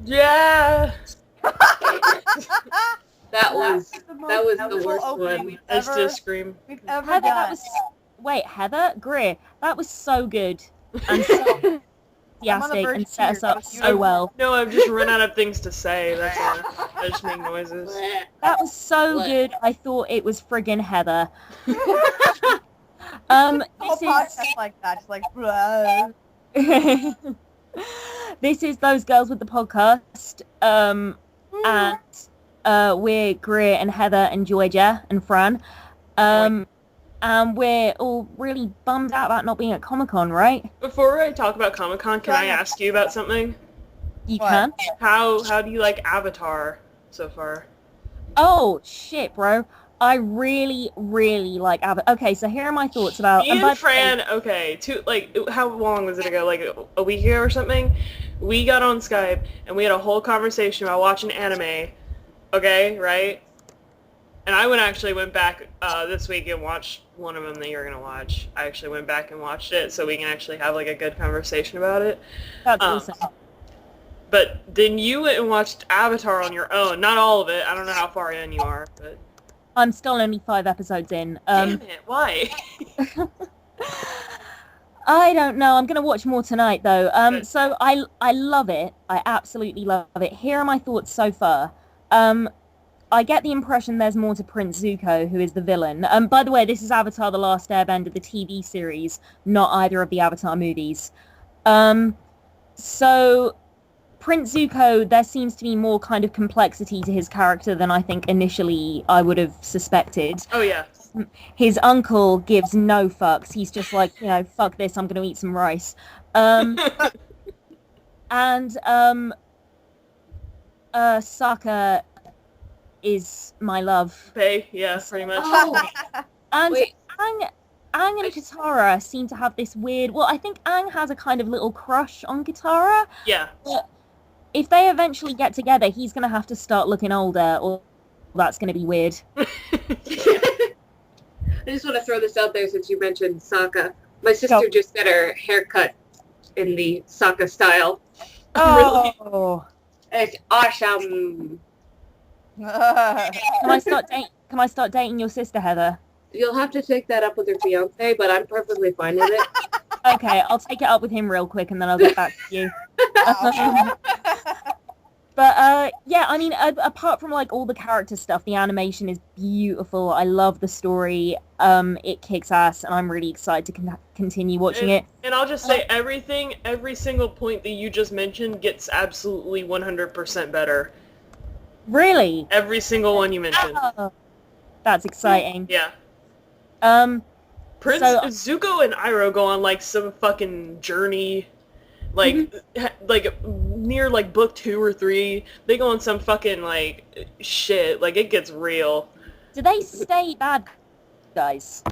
Yeah. That was the worst one. It's just scream. We've ever Heather, done. Wait, Heather? Greer, that was so good. And so enthusiastic and set us up so well. No, I've just run out of things to say. That's all. I just make noises. That was so good. I thought it was friggin' Heather. Whole This podcast like that, just like, blah. is this is Those Girls with the Podcast. And we're Greer and Heather and Georgia and Fran. And we're all really bummed out about not being at Comic-Con, right? Before I talk about Comic-Con, can I ask you about something? You What? can? How do you like Avatar so far? Oh, shit, bro. I really, really like Avatar. Okay, so here are my thoughts about... Me and Fran, okay, how long was it ago? Like a week ago or something? We got on Skype and we had a whole conversation about watching anime. Okay, right? And I actually went back this week and watched one of them that you're going to watch. I actually went back and watched it so we can actually have like a good conversation about it. That's awesome. But then you went and watched Avatar on your own. Not all of it. I don't know how far in you are, but... I'm still only 5 episodes in. Damn it, why? I don't know. I'm going to watch more tonight, though. So I love it. I absolutely love it. Here are my thoughts so far. I get the impression there's more to Prince Zuko, who is the villain. By the way, this is Avatar: The Last Airbender, the TV series, not either of the Avatar movies. So Prince Zuko, there seems to be more kind of complexity to his character than I think initially I would have suspected. Oh, yeah. His uncle gives no fucks. He's just like, fuck this, I'm going to eat some rice. Sokka is my love. Pay, yeah, pretty much. Oh, And wait. Aang and Katara seem to have this weird... Well, I think Aang has a kind of little crush on Katara. Yeah. But if they eventually get together, he's going to have to start looking older, or that's going to be weird. I just want to throw this out there since you mentioned Sokka. My sister just got her haircut in the Sokka style. Oh. It's awesome. Can I start dating your sister, Heather? You'll have to take that up with your fiance, but I'm perfectly fine with it. Okay, I'll take it up with him real quick and then I'll get back to you. But, yeah, I mean, apart from, like, all the character stuff, the animation is beautiful. I love the story. It kicks ass, and I'm really excited to continue watching it. And I'll just say every single point that you just mentioned gets absolutely 100% better. Really? Every single one you mentioned. Oh, that's exciting. Yeah. Prince Zuko and Iroh go on like some fucking journey, like near like book 2 or 3. They go on some fucking like shit. Like it gets real. Do they stay bad guys?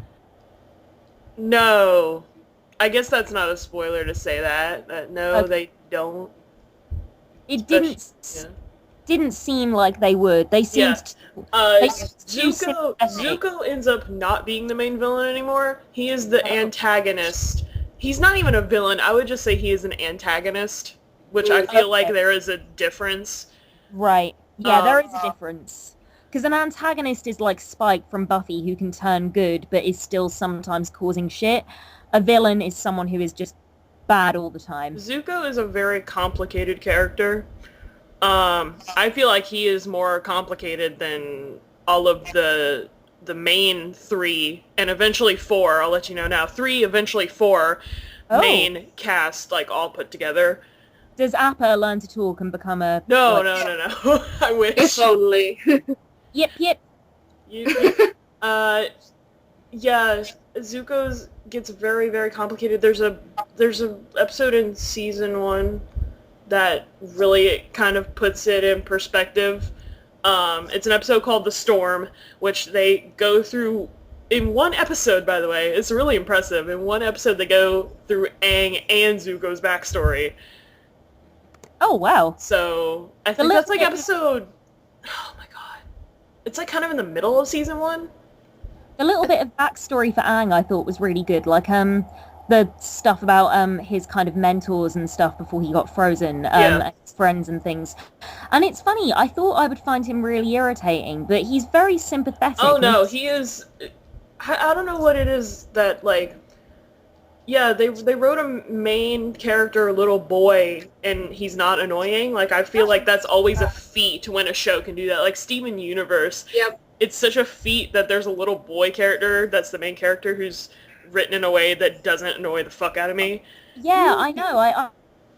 No, I guess that's not a spoiler to say that. No, they don't. It didn't seem like they would. They seemed Zuko ends up not being the main villain anymore. He is the antagonist. He's not even a villain. I would just say he is an antagonist, which I feel like there is a difference. Right. Yeah, there is a difference. Because an antagonist is like Spike from Buffy, who can turn good, but is still sometimes causing shit. A villain is someone who is just bad all the time. Zuko is a very complicated character. I feel like he is more complicated than all of the main 3, and eventually 4, I'll let you know now. 3, eventually 4 main cast, like, all put together. Does Appa learn to talk and become a... No. I wish. If only. Yep. Yeah, Zuko's gets very, very complicated. There's a episode in season 1 that really kind of puts it in perspective. It's an episode called The Storm, which they go through in one episode, by the way. It's really impressive. In one episode, they go through Aang and Zuko's backstory. Oh, wow. So, I think that's like episode... Oh my god. It's like kind of in the middle of season 1. The little bit of backstory for Aang I thought was really good. Like, the stuff about his kind of mentors and stuff before he got frozen, Yeah. and his friends and things. And it's funny, I thought I would find him really irritating, but he's very sympathetic. Oh and no, he is. I don't know what it is that like. Yeah, they wrote a main character little boy, and he's not annoying. Like I feel like that's always a feat when a show can do that. Like Steven Universe. Yep. It's such a feat that there's a little boy character that's the main character who's written in a way that doesn't annoy the fuck out of me. Yeah, I know.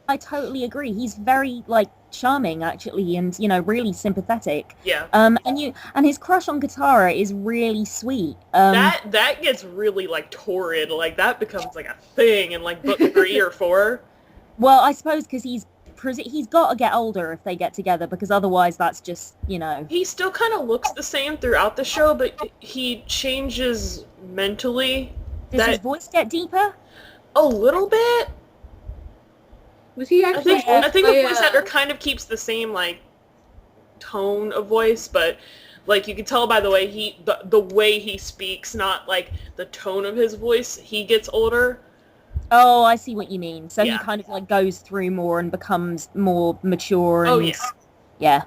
I totally agree. He's very like charming actually, and really sympathetic. Yeah. And his crush on Katara is really sweet. That gets really like torrid. Like that becomes like a thing in like book 3 or 4. Well, I suppose because he's got to get older if they get together, because otherwise that's just He still kind of looks the same throughout the show, but he changes mentally. Does his voice get deeper? A little bit. Was he actually? I think the voice actor kind of keeps the same like tone of voice, but like you can tell by the way the way he speaks, not like the tone of his voice. He gets older. Oh, I see what you mean. So Yeah. he kind of like goes through more and becomes more mature. And, Oh yeah. Yeah.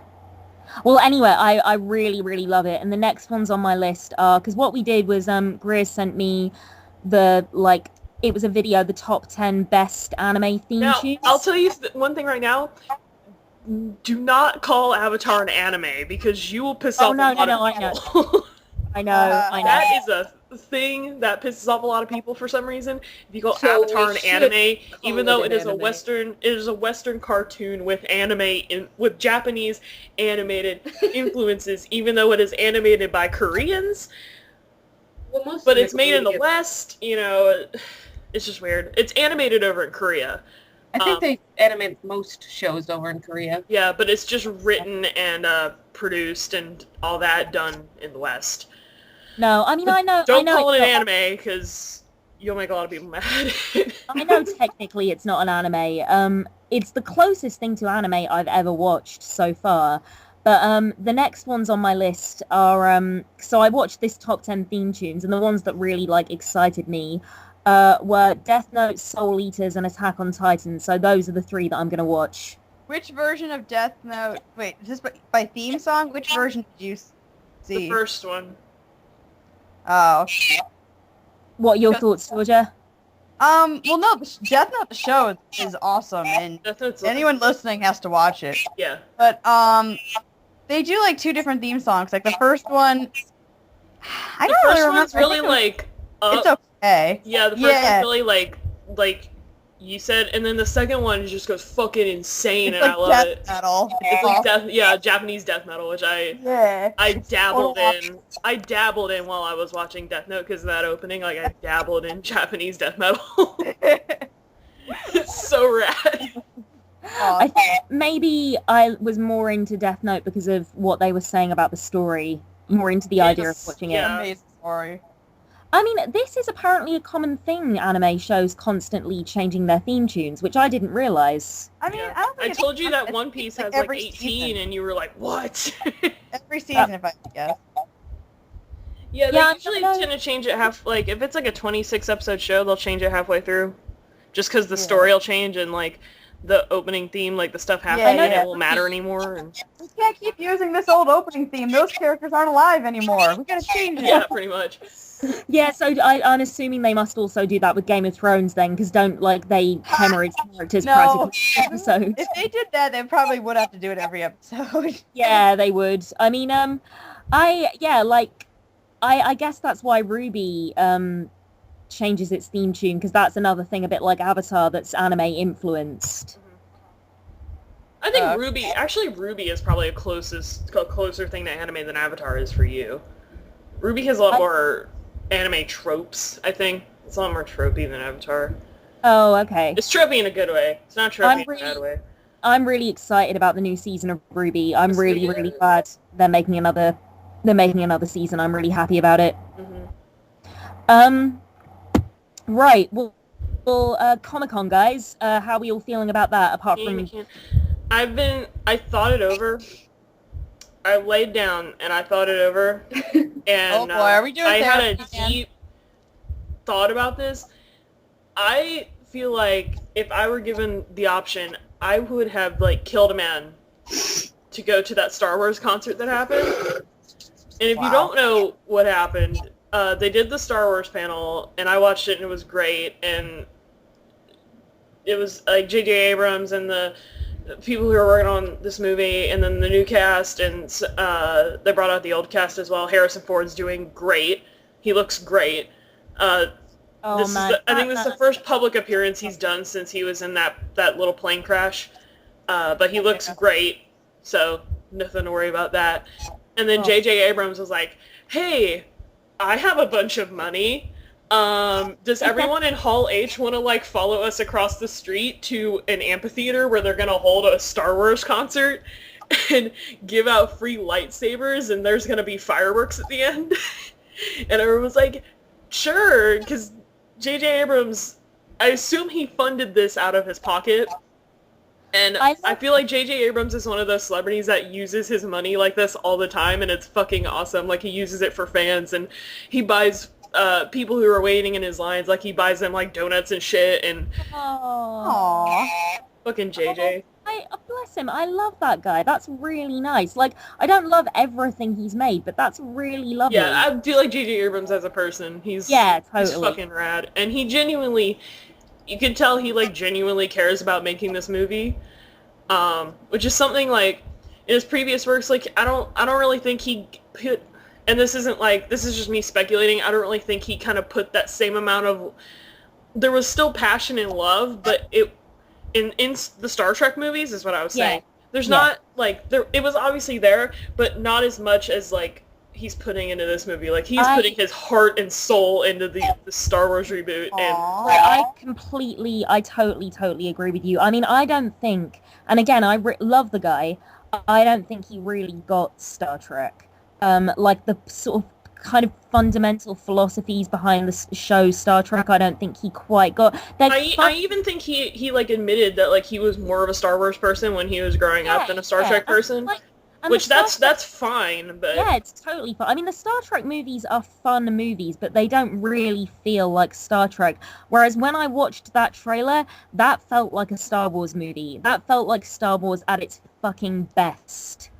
Well, anyway, I really, really love it. And the next ones on my list are, because what we did was Greer sent me it was a video, the top 10 best anime theme Now, tunes. I'll tell you one thing right now. Do not call Avatar an anime because you will piss off a lot of people. I know. That is a thing that pisses off a lot of people for some reason. If you call So Avatar we an should anime, call even it though an it is anime. a Western cartoon with with Japanese animated influences, even though it is animated by Koreans, Well, most but of it's made in the Korean- West, it's just weird. It's animated over in Korea. I think they animate most shows over in Korea. Yeah, but it's just written and produced and all that done in the West. No, I mean, I know. Don't I know call it it's an not- anime because you'll make a lot of people mad. I know technically it's not an anime. It's the closest thing to anime I've ever watched so far. But the next ones on my list are so I watched this top 10 theme tunes, and the ones that really like excited me were Death Note, Soul Eaters, and Attack on Titan. So those are the 3 that I'm gonna watch. Which version of Death Note? Wait, just by theme song? Which version did you see? The first one. Oh. What are your thoughts, Georgia? Well, no, Death Note the show is awesome, and Death Note's anyone listening has to watch it. Yeah. But they do like 2 different theme songs. Like the first one, I The don't really first remember. one's really like It's okay. yeah, the first one's really like you said, and then the second one just goes fucking insane, It's and I like love death it. metal. It's like Japanese death metal, which Yeah. I dabbled in. I dabbled in while I was watching Death Note because of that opening. Like I dabbled in Japanese death metal. It's so rad. I think maybe I was more into Death Note because of what they were saying about the story, more into the idea of watching it. Yeah. Amazing story. I mean, this is apparently a common thing, anime shows constantly changing their theme tunes, which I didn't realize. I mean, Yeah. I don't think I it's told you that common. One It's Piece like has like every 18, season. and you were like, what? Every season, if I guess. Yeah, they Yeah, usually no. tend to change it like, if it's like a 26 episode show, they'll change it halfway through. Just because the Yeah. story will change and, like, the opening theme, like, the stuff happening, Yeah, and yeah. it won't matter anymore. And, We can't keep using this old opening theme. Those characters aren't alive anymore. We gotta change it. yeah, pretty much. Yeah, so I'm assuming they must also do that with Game of Thrones then, because don't, like, they hemorrhage characters No. practically every episode. If they did that, they probably would have to do it every episode. Yeah, they would. I mean, I guess that's why Ruby changes its theme tune, because that's another thing a bit like Avatar that's anime influenced. I think Ruby is probably a closer thing to anime than Avatar is for you. Ruby has a lot more anime tropes, I think. It's a lot more tropey than Avatar. Oh, okay. It's tropey in a good way. It's not tropey in a bad way. I'm really excited about the new season of Ruby. I'm Yes, really, yeah. really glad they're making another season. I'm really happy about it. Mhm. Right. Well, Comic-Con, guys. How are we all feeling about that? Apart from I thought it over. I laid down and I thought it over. And Oh boy, are we doing I had a therapy again? deep thought about this. I feel like if I were given the option, I would have, like, killed a man to go to that Star Wars concert that happened. And if you don't know what happened, they did the Star Wars panel, and I watched it, and it was great, and it was, like, J.J. Abrams and the people who were working on this movie, and then the new cast, and they brought out the old cast as well. Harrison Ford's doing great. He looks great. I think this is the first public appearance he's done since he was in that little plane crash. But he looks great, so nothing to worry about that. And then J.J. Abrams was like, hey, I have a bunch of money. Does everyone in Hall H want to, like, follow us across the street to an amphitheater where they're going to hold a Star Wars concert and give out free lightsabers, and there's going to be fireworks at the end? And everyone was like, sure, because J.J. Abrams, I assume he funded this out of his pocket. And I feel like J.J. Abrams is one of those celebrities that uses his money like this all the time, and it's fucking awesome. Like, he uses it for fans, and he buys people who are waiting in his lines, like, he buys them, like, donuts and shit, and... Aww. Fucking JJ. Bless him. I love that guy. That's really nice. Like, I don't love everything he's made, but that's really lovely. Yeah, I do like J.J. Abrams as a person. He's fucking rad. And he genuinely... You can tell he, like, genuinely cares about making this movie. Which is something, like, in his previous works, like, I don't really think he put... And this isn't, like, this is just me speculating. I don't really think he kind of put that same amount of... There was still passion and love, but it... In the Star Trek movies is what I was saying. There's not, like... It was obviously there, but not as much as, like, he's putting into this movie. Like, he's putting his heart and soul into the Star Wars reboot. And I totally agree with you. I mean, I don't think... And again, I love the guy. I don't think he really got Star Trek. Like, the sort of kind of fundamental philosophies behind the show Star Trek, I don't think he quite got. I even think he like admitted that, like, he was more of a Star Wars person when he was growing up than a Star Trek person. Which that's fine, but... Yeah, it's totally fine. I mean, the Star Trek movies are fun movies, but they don't really feel like Star Trek. Whereas when I watched that trailer, that felt like a Star Wars movie. That felt like Star Wars at its fucking best.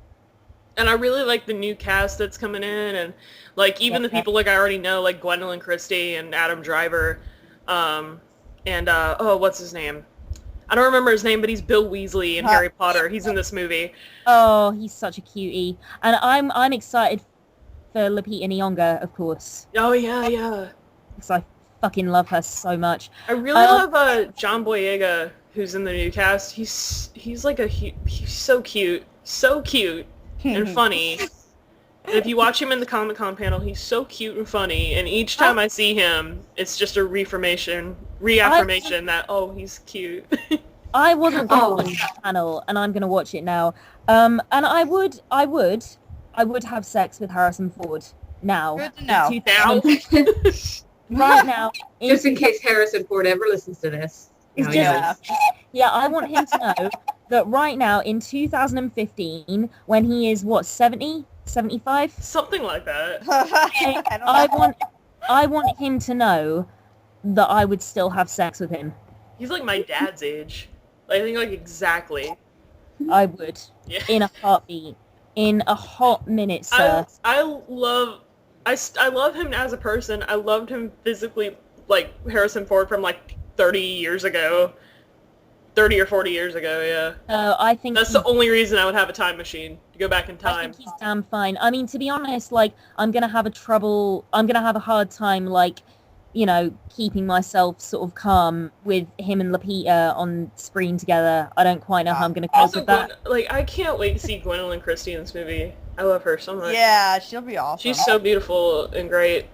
And I really like the new cast that's coming in, and, like, even the people, like, I already know, like Gwendolyn Christie and Adam Driver, what's his name? I don't remember his name, but he's Bill Weasley in Harry Potter. He's in this movie. Oh, he's such a cutie. And I'm excited for Lupita Nyong'o, of course. Oh, yeah. Because I fucking love her so much. I really love John Boyega, who's in the new cast. He's so cute. So cute. And funny. And if you watch him in the Comic-Con panel, he's so cute and funny, and each time I see him, it's just a reaffirmation that, oh, he's cute. I wasn't going to watch that panel, and I'm going to watch it now. And I would have sex with Harrison Ford now. Good to know. Right now. Just in case Harrison Ford ever listens to this. Yeah, I want him to know that right now, in 2015, when he is, 70? 75? Something like that. I want him to know that I would still have sex with him. He's like my dad's age. I think, like, exactly. I would. Yeah. In a heartbeat. In a hot minute, sir. I love him as a person. I loved him physically, like Harrison Ford from, like, 30 years ago. 30 or 40 years ago, yeah. I think that's the only reason I would have a time machine, to go back in time. I think he's damn fine. I mean, to be honest, like, I'm gonna have a hard time, like, you know, keeping myself sort of calm with him and Lupita on screen together. I don't quite know how I'm gonna cope with that. Like, I can't wait to see Gwendolyn Christie in this movie. I love her so much. Yeah, she'll be awesome. She's so beautiful and great.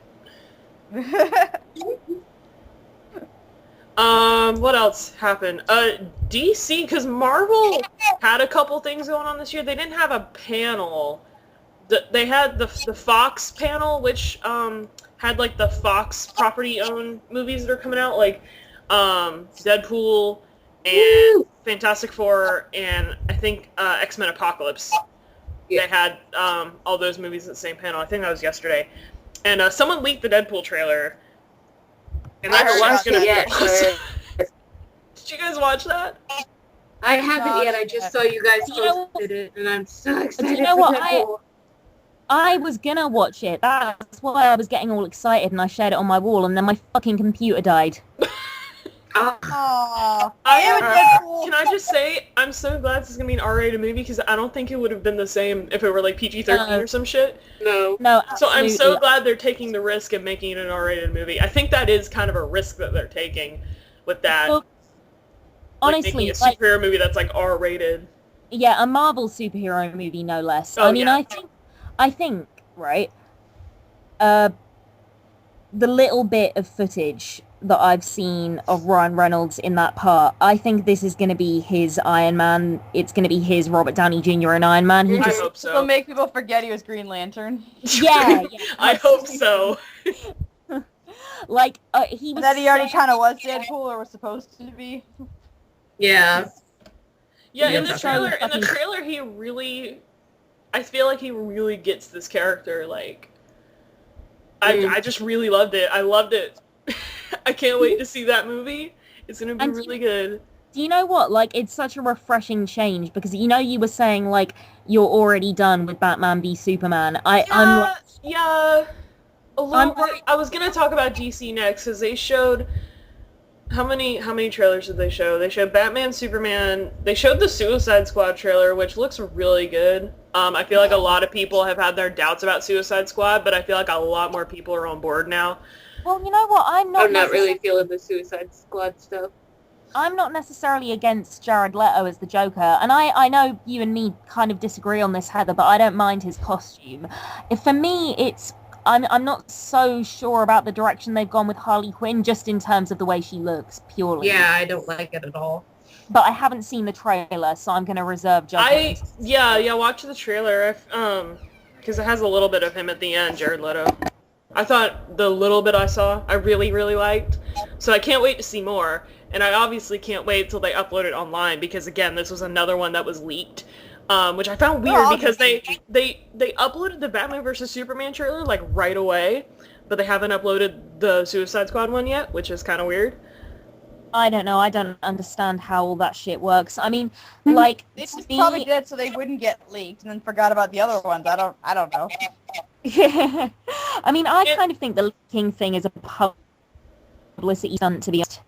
What else happened? DC, because Marvel had a couple things going on this year. They didn't have a panel. They had the Fox panel, which had, like, the Fox property-owned movies that are coming out, like Deadpool and Fantastic Four and I think X-Men Apocalypse. Yeah. They had all those movies at the same panel. I think that was yesterday. And someone leaked the Deadpool trailer. And I haven't that's watched it yet. Did you guys watch that? I haven't yet. I just saw you guys posted it, and I'm so excited for Deadpool. I was gonna watch it. That's why I was getting all excited, and I shared it on my wall, and then my fucking computer died. Aww. Can I just say, I'm so glad this is going to be an R-rated movie, because I don't think it would have been the same if it were like PG-13 or some shit. No. No, So I'm so absolutely. glad they're taking the risk of making it an R-rated movie. I think that is kind of a risk that they're taking with that. Well, honestly, making a superhero movie that's like R-rated. Yeah, a Marvel superhero movie, no less. Oh, I mean, yeah. I think, right, the little bit of footage that I've seen of Ryan Reynolds in that part, I think this is going to be his Iron Man. It's going to be his Robert Downey Jr. and Iron Man. He I just, hope so. It'll make people forget he was Green Lantern. yeah, I hope so. like he was. And that he already kind of was Deadpool, or was supposed to be. Yeah. Yeah, in Yeah, the trailer, he really, I feel like he really gets this character. Like, I just really loved it. I loved it. I can't wait to see that movie. It's gonna be really good. Do you know what? Like, it's such a refreshing change because you were saying like you're already done with Batman v Superman. I'm like, yeah, a little bit. I was gonna talk about DC next because they showed how many trailers did they show? They showed Batman, Superman. They showed the Suicide Squad trailer, which looks really good. I feel like a lot of people have had their doubts about Suicide Squad, but I feel like a lot more people are on board now. well, you know what? I'm not really feeling the Suicide Squad stuff. I'm not necessarily against Jared Leto as the Joker, and I know you and me kind of disagree on this, Heather, but I don't mind his costume. For me, I'm not so sure about the direction they've gone with Harley Quinn, just in terms of the way she looks, purely. Yeah, I don't like it at all. But I haven't seen the trailer, so I'm going to reserve judgment. Watch the trailer, because it has a little bit of him at the end, Jared Leto. I thought the little bit I saw, I really, really liked. So I can't wait to see more. And I obviously can't wait till they upload it online, because again, this was another one that was leaked. Which I found weird because they uploaded the Batman vs. Superman trailer like right away, but they haven't uploaded the Suicide Squad one yet, which is kind of weird. I don't know. I don't understand how all that shit works. I mean, like, They just probably did it so they wouldn't get leaked, and then forgot about the other ones. I don't know. I mean, I kind of think the leaking thing is a publicity stunt, to be honest.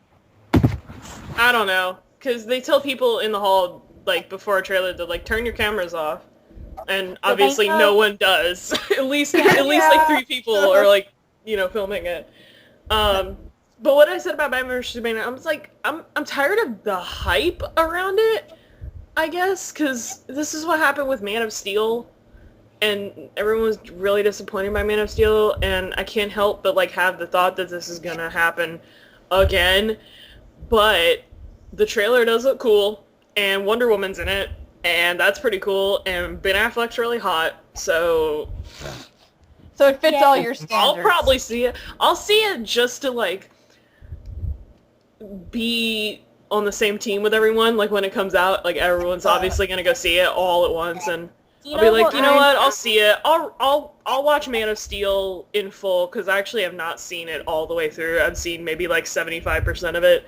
I don't know, because they tell people in the hall, like, before a trailer, to, like, turn your cameras off. And obviously no one does. at least like 3 people are, like, filming it. But what I said about Batman vs. Superman, I was like, I'm tired of the hype around it, I guess, because this is what happened with Man of Steel, and everyone was really disappointed by Man of Steel, and I can't help but, like, have the thought that this is gonna happen again. But the trailer does look cool, and Wonder Woman's in it, and that's pretty cool, and Ben Affleck's really hot, so it fits all your standards. I'll probably see it. I'll see it just to, like, be on the same team with everyone. Like, when it comes out, like, everyone's obviously gonna go see it all at once, and I'll be like, you know what, I'll see it. I'll watch Man of Steel in full, because I actually have not seen it all the way through. I've seen maybe, like, 75% of it.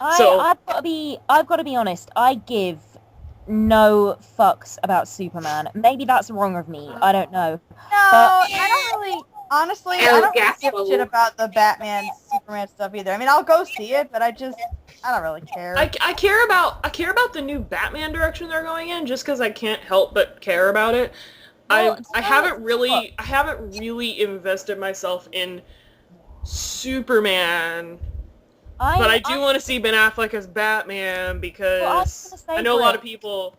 I've got to be honest. I give no fucks about Superman. Maybe that's wrong of me. I don't know. No, I don't really. Honestly, I don't really give a shit about the Batman Superman stuff either. I mean, I'll go see it, but I don't really care. I care about the new Batman direction they're going in, just because I can't help but care about it. Well, I haven't really invested myself in Superman. But I do want to see Ben Affleck as Batman, because I know a lot of people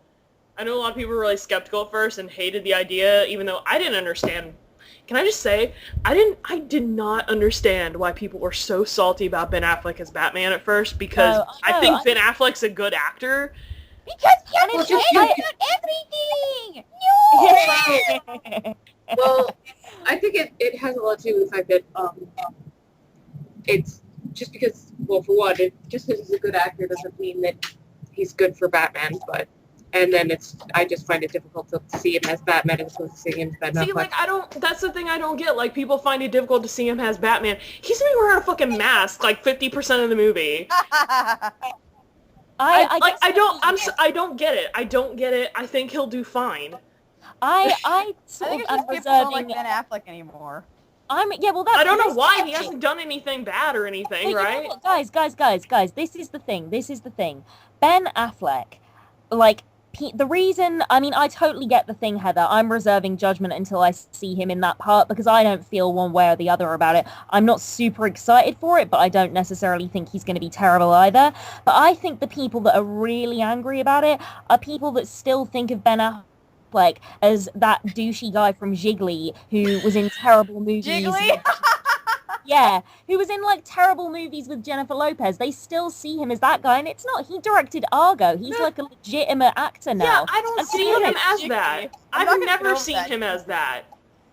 were really skeptical at first and hated the idea, even though I didn't understand. Can I just say, I did not understand why people were so salty about Ben Affleck as Batman at first, because I think Ben Affleck's a good actor. Because he's good at everything! No! Well, I think it has a lot to do with the fact that it's just because, well, for one, just because he's a good actor doesn't mean that he's good for Batman, but and then I just find it difficult to see him as Batman as opposed to seeing him as Ben Affleck. See, like, that's the thing I don't get. Like, people find it difficult to see him as Batman. He's gonna be wearing a fucking mask, like, 50% of the movie. I don't get it. I don't get it. I think he'll do fine. I think it's just people don't like Ben Affleck anymore. I don't know why. He hasn't done anything bad or anything, right? You know what? Guys, this is the thing. Ben Affleck, like, the reason, I mean, I totally get the thing, Heather. I'm reserving judgment until I see him in that part because I don't feel one way or the other about it. I'm not super excited for it, but I don't necessarily think he's going to be terrible either. But I think the people that are really angry about it are people that still think of Ben Affleck as that douchey guy from Jiggly who was in terrible movies. Jiggly? Yeah, who was in, like, terrible movies with Jennifer Lopez. They still see him as that guy, and it's not, he directed Argo. He's, like, a legitimate actor now. Yeah, I don't see him as that. I've never seen him as that.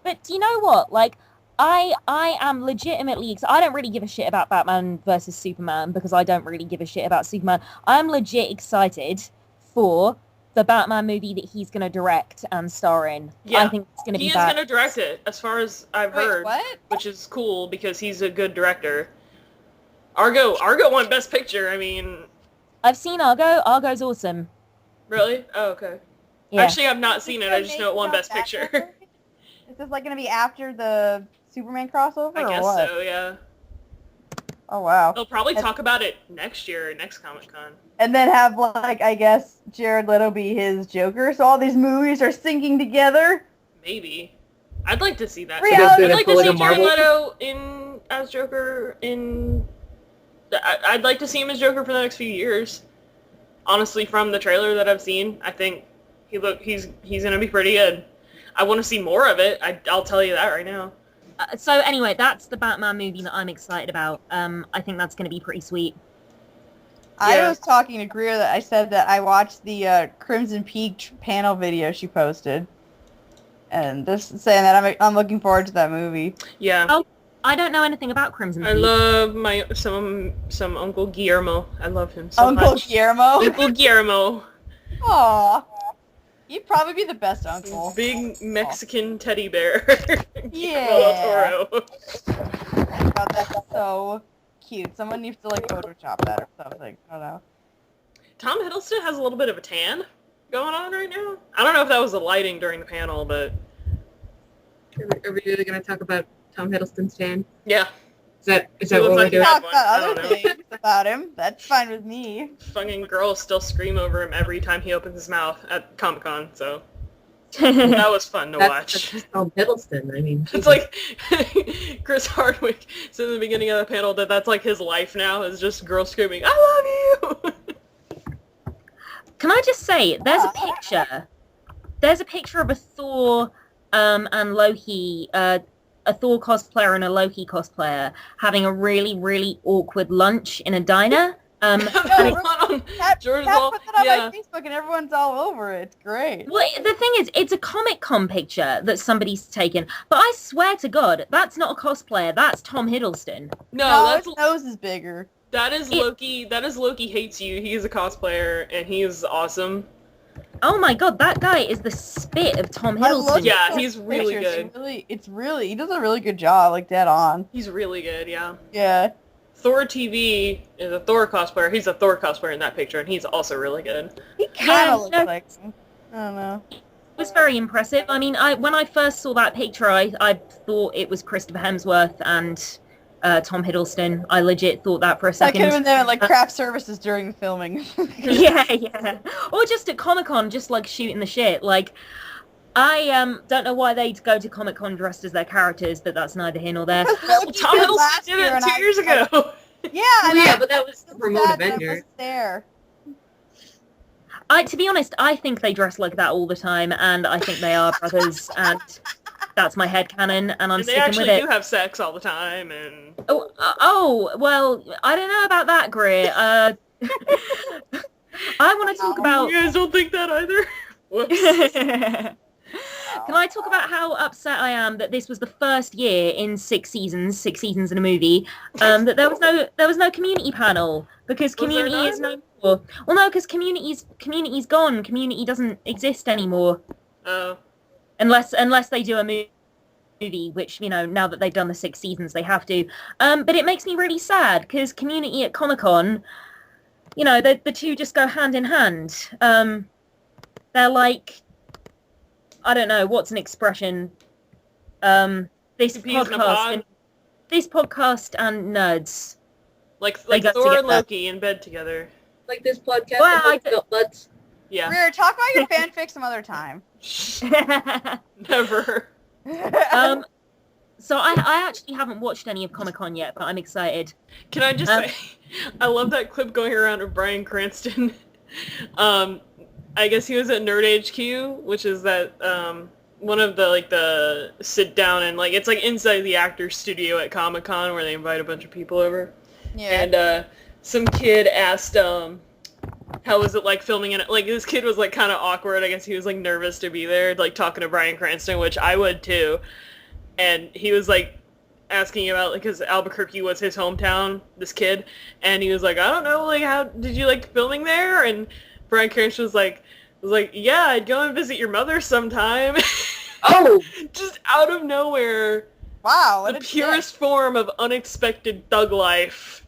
But do you know what? Like, I am legitimately I don't really give a shit about Batman versus Superman because I don't really give a shit about Superman. I'm legit excited for the Batman movie that he's going to direct and star in. Yeah. I think it's going to be bad. He is going to direct it, as far as I've heard. What? Which is cool, because he's a good director. Argo won Best Picture, I mean... I've seen Argo. Argo's awesome. Really? Oh, okay. Yeah. Actually, I've not seen it. I just know it won Best Picture. Is this, like, going to be after the Superman crossover, I guess so, yeah. Oh, wow. They'll probably talk about it next year, next Comic-Con. And then have, like, I guess, Jared Leto be his Joker, so all these movies are syncing together? Maybe. I'd like to see that. Reality. I'd like to see Jared Leto as Joker in... I'd like to see him as Joker for the next few years. Honestly, from the trailer that I've seen, I think he's gonna be pretty good. I want to see more of it. I'll tell you that right now. So anyway, that's the Batman movie that I'm excited about. I think that's going to be pretty sweet. I was talking to Greer that I said that I watched the Crimson Peak panel video she posted, and just saying that I'm looking forward to that movie. Yeah. Oh, I don't know anything about Crimson Peak. I love some Uncle Guillermo. I love him so much. Uncle Guillermo? Uncle Guillermo. Aww. You'd probably be the best uncle. Big Mexican teddy bear. Yeah. God, that's so cute. Someone needs to, like, Photoshop that or something. I don't know. Tom Hiddleston has a little bit of a tan going on right now. I don't know if that was the lighting during the panel, but... Are we really going to talk about Tom Hiddleston's tan? Yeah. Is that what we're doing? Talk about other things about him. That's fine with me. Fucking girls still scream over him every time he opens his mouth at Comic-Con, so... that was fun to watch. That's Tom Hiddleston, I mean. It's like Chris Hardwick said in the beginning of the panel that's like his life now, is just girls screaming, I love you! Can I just say, there's a picture of a Thor and Loki, a Thor cosplayer and a Loki cosplayer having a really, really awkward lunch in a diner. Kat put that on my Facebook and everyone's all over it. It's great. Well, the thing is, it's a Comic-Con picture that somebody's taken, but I swear to God, that's not a cosplayer. That's Tom Hiddleston. No, his nose is bigger. That is Loki. That is Loki Hates You. He's a cosplayer, and he is awesome. Oh my God, that guy is the spit of Tom Hiddleston. Yeah, he's really good. He does a really good job, like, dead on. He's really good, yeah. Yeah. Thor TV is a Thor cosplayer. He's a Thor cosplayer in that picture, and he's also really good. He kind of looks like him. I don't know. It was very impressive. I mean, when I first saw that picture, I thought it was Christopher Hemsworth and Tom Hiddleston. I legit thought that for a second. I could have been there, like, craft services during the filming. Yeah. Or just at Comic-Con, just, like, shooting the shit. Like, I don't know why they'd go to Comic-Con dressed as their characters, but that's neither here nor there. Tom Hiddleston did it 2 years ago. Yeah, but that was to promote Avengers. There. To be honest, I think they dress like that all the time, and I think they are brothers, and that's my headcanon, and I'm sticking with it. They actually do have sex all the time, and... Well, I don't know about that, Greer. I want to talk about... You guys don't think that either? Whoops. Can I talk about how upset I am that this was the first year in 6 seasons in a movie, that there was no community panel, because community is known Well, no, because Community's gone. Community doesn't exist anymore. Oh. Unless they do a movie, which, now that they've done the 6 seasons, they have to. But it makes me really sad, because Community at Comic-Con, the two just go hand in hand. They're like, I don't know, what's an expression? This podcast and nerds. Like Thor and Loki in bed together. Like this podcast. Well, let's. Yeah. Greer, talk about your fanfic some other time. Never. So I actually haven't watched any of Comic-Con yet, but I'm excited. Can I just say, I love that clip going around of Bryan Cranston. I guess he was at Nerd HQ, which is that one of the sit down and it's inside the actor's studio at Comic-Con where they invite a bunch of people over. Yeah. And some kid asked how was it like filming it? This kid was kind of awkward. I guess he was nervous to be there, talking to Bryan Cranston, which I would too. And he was asking about because Albuquerque was his hometown, this kid, and he was I don't know, how did you like filming there? And Bryan Cranston was yeah, I'd go and visit your mother sometime. Oh, just out of nowhere. Wow, the purest form of unexpected thug life.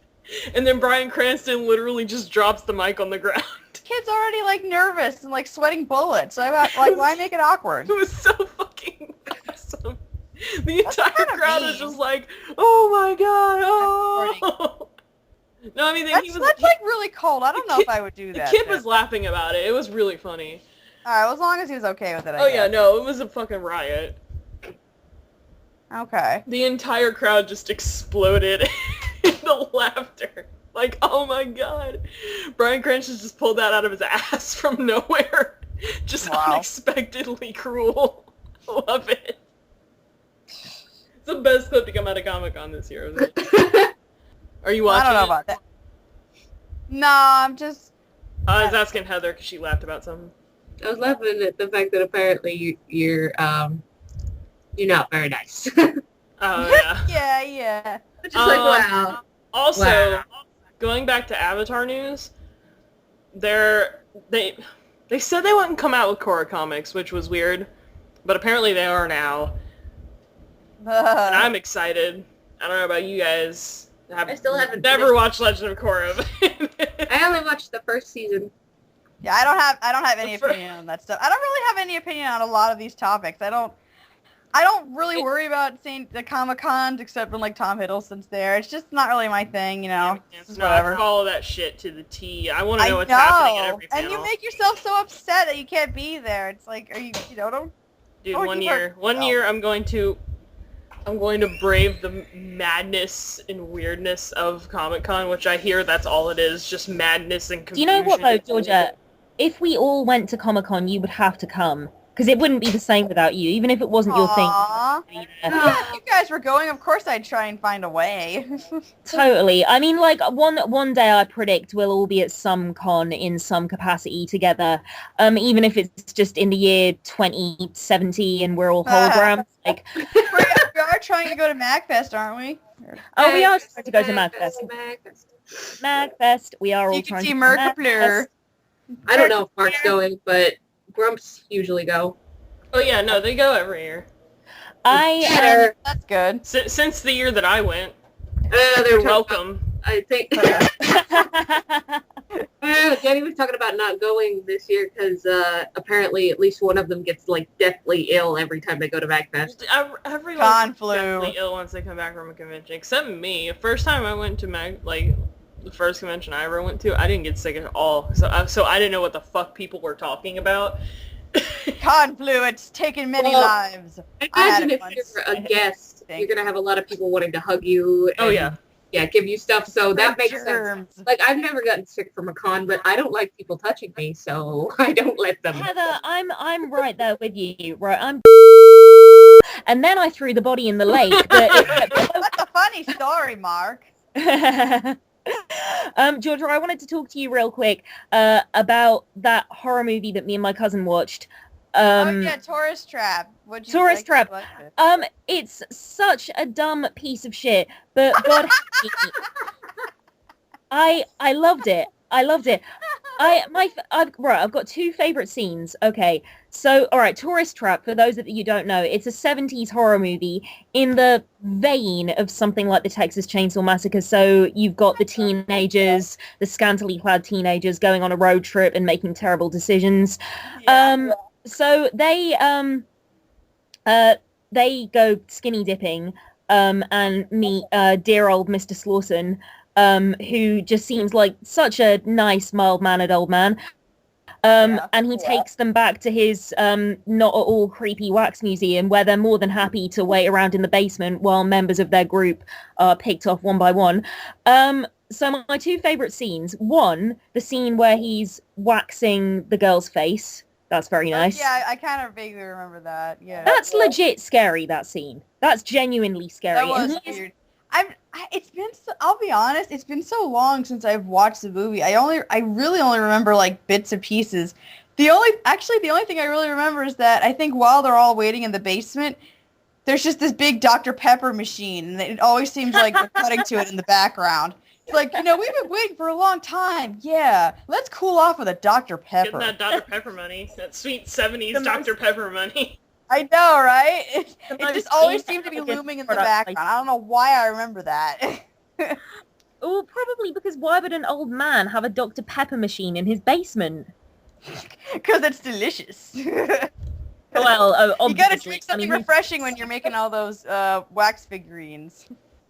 And then Bryan Cranston literally just drops the mic on the ground. Kid's already nervous and sweating bullets. So why make it awkward? It was so fucking awesome. The entire crowd was just oh my god, oh. No, I mean that's really cold. I don't know if I would do that. The kid was laughing about it. It was really funny. All right, well, as long as he was okay with it. I guess. Yeah, no, it was a fucking riot. Okay. The entire crowd just exploded into laughter. Oh my god. Bryan Cranston just pulled that out of his ass from nowhere. Just unexpectedly cruel. Love it. It's the best clip to come out of Comic-Con this year, isn't it? Are you watching I don't know about that. No, I'm just... I was asking Heather because she laughed about something. I was laughing at the fact that apparently you're not very nice. Oh, yeah. yeah. Just wow. Also, going back to Avatar news, they said they wouldn't come out with Korra comics, which was weird, but apparently they are now. And I'm excited. I don't know about you guys. I still haven't never watched Legend of Korra. I only watched the first season. Yeah, I don't have any opinion on that stuff. I don't really have any opinion on a lot of these topics. I don't really worry about seeing the Comic-Cons except when Tom Hiddleston's there. It's just not really my thing, I follow that shit to the T. I want to know what's happening at every panel. And you make yourself so upset that you can't be there. It's are you don't... Dude, one year I'm going to brave the madness and weirdness of Comic-Con, which I hear that's all it is, just madness and confusion. Do you know what, though, Georgia? If we all went to Comic-Con, you would have to come. Because it wouldn't be the same without you, even if it wasn't your thing. Yeah, if you guys were going, of course I'd try and find a way. Totally. I mean, one day I predict we'll all be at some con in some capacity together, even if it's just in the year 2070 and we're all holograms. We are trying to go to MagFest, aren't we? Oh, we are trying to go to MagFest. MagFest. We are all trying to go to MagFest. I don't know if Mark's going, but Grumps usually go. Oh yeah, no, they go every year. That's good. Since the year that I went. They're welcome. I think. Jenny was talking about not going this year because apparently at least one of them gets deathly ill every time they go to MagFest. Everyone's deathly ill once they come back from a convention, except me. The first time I went to the first convention I ever went to, I didn't get sick at all. So I didn't know what the fuck people were talking about. Con flu, it's taken many lives. Imagine if you're a guest, you're going to have a lot of people wanting to hug you. And, yeah, give you stuff. So that makes sense. I've never gotten sick from a con, but I don't like people touching me, so I don't let them. Heather, I'm right there with you. Right, I'm. And then I threw the body in the lake. That's a funny story, Mark. Georgia, I wanted to talk to you real quick about that horror movie that me and my cousin watched. Tourist Trap. Tourist Trap. It's such a dumb piece of shit, but God, I loved it. I loved it. I've got two favorite scenes. Okay, so all right, Tourist Trap. For those that you don't know, it's a '70s horror movie in the vein of something like the Texas Chainsaw Massacre. So you've got the teenagers, the scantily clad teenagers, going on a road trip and making terrible decisions. So they go skinny dipping and meet dear old Mr. Slauson. Who just seems like such a nice, mild-mannered old man. And he takes them back to his not at all creepy wax museum where they're more than happy to wait around in the basement while members of their group are picked off one by one. So my two favourite scenes. One, the scene where he's waxing the girl's face. That's very nice. Yeah, I kind of vaguely remember that. Yeah. That's legit scary, that scene. That's genuinely scary. That was weird. I'll be honest, it's been so long since I've watched the movie. I really only remember like bits and pieces. The only thing I really remember is that I think while they're all waiting in the basement, there's just this big Dr. Pepper machine, and it always seems like they're cutting to it in the background. It's like, we've been waiting for a long time. Yeah, let's cool off with a Dr. Pepper. Getting that Dr. Pepper money, that sweet 70s Dr. Pepper money. I know, right? It just always seemed to be looming in the background. I don't know why I remember that. Oh, probably because why would an old man have a Dr. Pepper machine in his basement? Because it's delicious. Well, obviously. You gotta drink something refreshing when you're making all those wax figurines.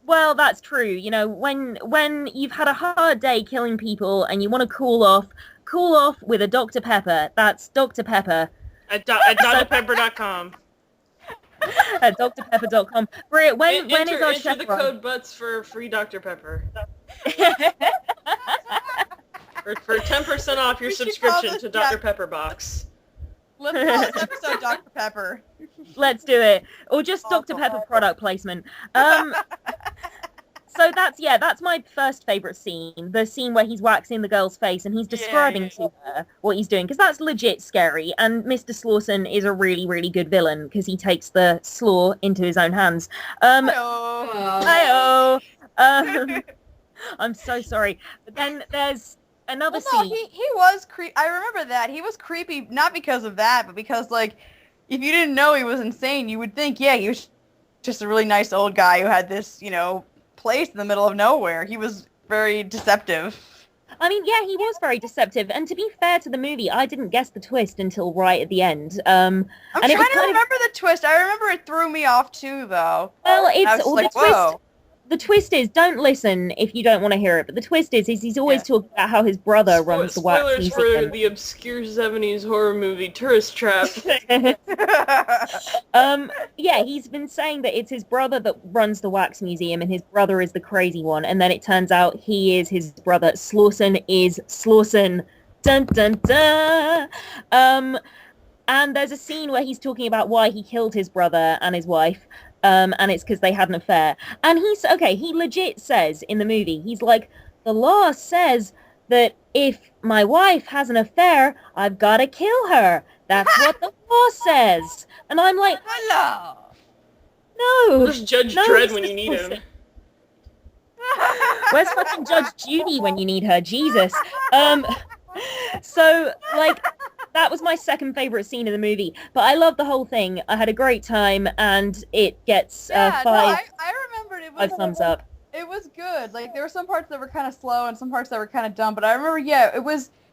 Well, that's true. When you've had a hard day killing people and you want to cool off with a Dr. Pepper. That's Dr. Pepper. At drpepper.com. At drpepper.com. Greer, when is our chef the code BUTTZ for free Dr. Pepper. for 10% off your subscription to Dr. Pepper Box. Let's call this episode Dr. Pepper. Let's do it. Or just Dr. Pepper product placement. So that's my first favourite scene. The scene where he's waxing the girl's face and he's describing to her what he's doing. Because that's legit scary. And Mr. Slauson is a really, really good villain because he takes the slaw into his own hands. Hi-oh. I'm so sorry. But then there's another scene. He was creepy. I remember that. He was creepy not because of that, but because, if you didn't know he was insane, you would think, he was just a really nice old guy who had this, place in the middle of nowhere. He was very deceptive. I mean, yeah, he was very deceptive. And to be fair to the movie, I didn't guess the twist until right at the end. I'm trying to remember the twist. I remember it threw me off too, though. Well, the twist is, don't listen if you don't want to hear it, but the twist is he's always talking about how his brother runs the wax museum. Spoilers for the obscure 70s horror movie Tourist Trap. He's been saying that it's his brother that runs the wax museum and his brother is the crazy one, and then it turns out he is his brother. Slauson is Slauson. Dun dun dun! And there's a scene where he's talking about why he killed his brother and his wife. And it's because they had an affair. And he legit says in the movie, he's like, the law says that if my wife has an affair, I've got to kill her. That's what the law says. And I'm like, hello. No. Where's Judge Dredd when you need him? Where's fucking Judge Judy when you need her? Jesus. That was my second favourite scene of the movie. But I love the whole thing. I had a great time, and it gets I remembered it was 5 thumbs up. It was good. There were some parts that were kind of slow and some parts that were kind of dumb. But I remember,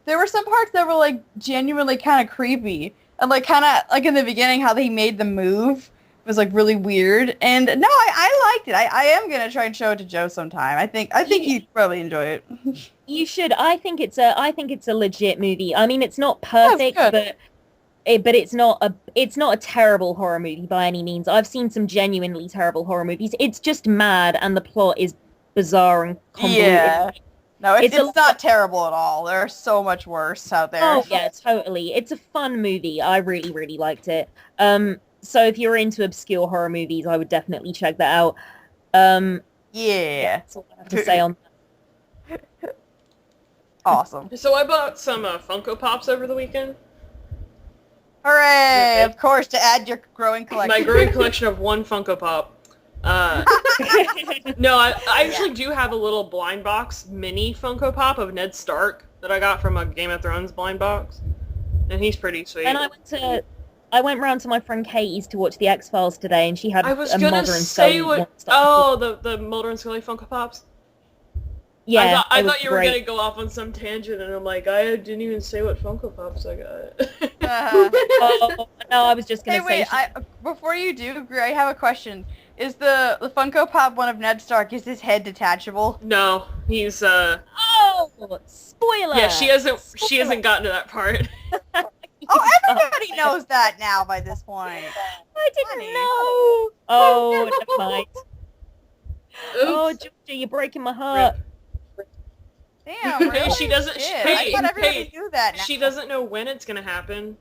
there were some parts that were, genuinely kind of creepy. And, in the beginning, how he made the move was, really weird. And, no, I liked it. I am going to try and show it to Joe sometime. I think he'd probably enjoy it. You should. I think it's a legit movie. I mean, it's not perfect, but it's not a terrible horror movie by any means. I've seen some genuinely terrible horror movies. It's just mad, and the plot is bizarre and convoluted. Yeah. No, it's not terrible at all. There's so much worse out there. Oh yeah, totally. It's a fun movie. I really, really liked it. So if you're into obscure horror movies, I would definitely check that out. Yeah. That's all I have to say on that. Awesome. So I bought some Funko Pops over the weekend. Hooray! Of course, to add your growing collection. My growing collection of one Funko Pop. No, I actually do have a little blind box mini Funko Pop of Ned Stark. that I got from a Game of Thrones blind box, and he's pretty sweet. And I went round to my friend Katie's to watch the X-Files today, and she had I was a gonna Mulder and say Scully. the Mulder and Scully Funko Pops. Yeah, I thought you were gonna go off on some tangent, and I'm like, I didn't even say what Funko Pops I got. Oh, no, I was just gonna say. Before you do, Greer, I have a question. Is the Funko Pop one of Ned Stark? Is his head detachable? No, he's Oh, spoiler! Yeah, she hasn't gotten to that part. Oh, everybody knows that now by this point. I didn't know. Oh, never mind. Oh, Georgia, you're breaking my heart. Damn, really? She doesn't. I thought everybody knew that now. She doesn't know when it's gonna happen.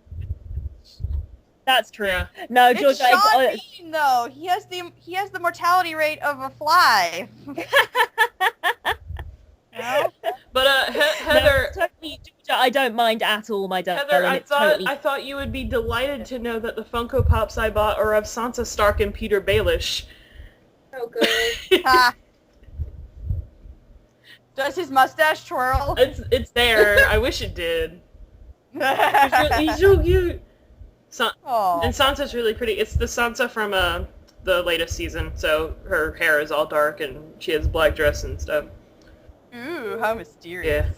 That's true. Yeah. No, It's Georgia. Sean Bean, though. He has the mortality rate of a fly. No? But Heather, no, totally, Georgia, I don't mind at all, my darling. Heather, I thought you would be delighted to know that the Funko Pops I bought are of Sansa Stark and Peter Baelish. Oh, good. Does his mustache twirl? It's there. I wish it did. He's so cute. And Sansa's really pretty. It's the Sansa from the latest season, so her hair is all dark and she has black dress and stuff. Ooh, how mysterious. Yeah.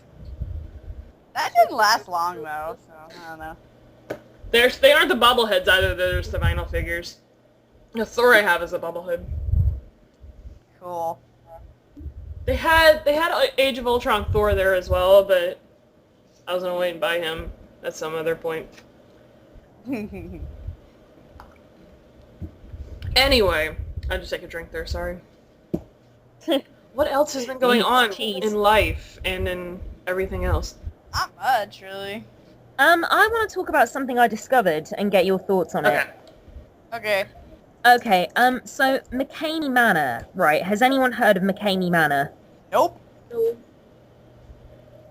That didn't last long though, so I don't know. They aren't the bobbleheads either. There's the vinyl figures. The Thor I have is a bobblehead. Cool. They had Age of Ultron Thor there as well, but I was gonna wait and buy him at some other point. Anyway, I just take a drink there. Sorry. What else has been going on in life and in everything else? Not much, really. I want to talk about something I discovered and get your thoughts on it. Okay. Okay, so McCaney Manor, right? Has anyone heard of McCaney Manor? Nope.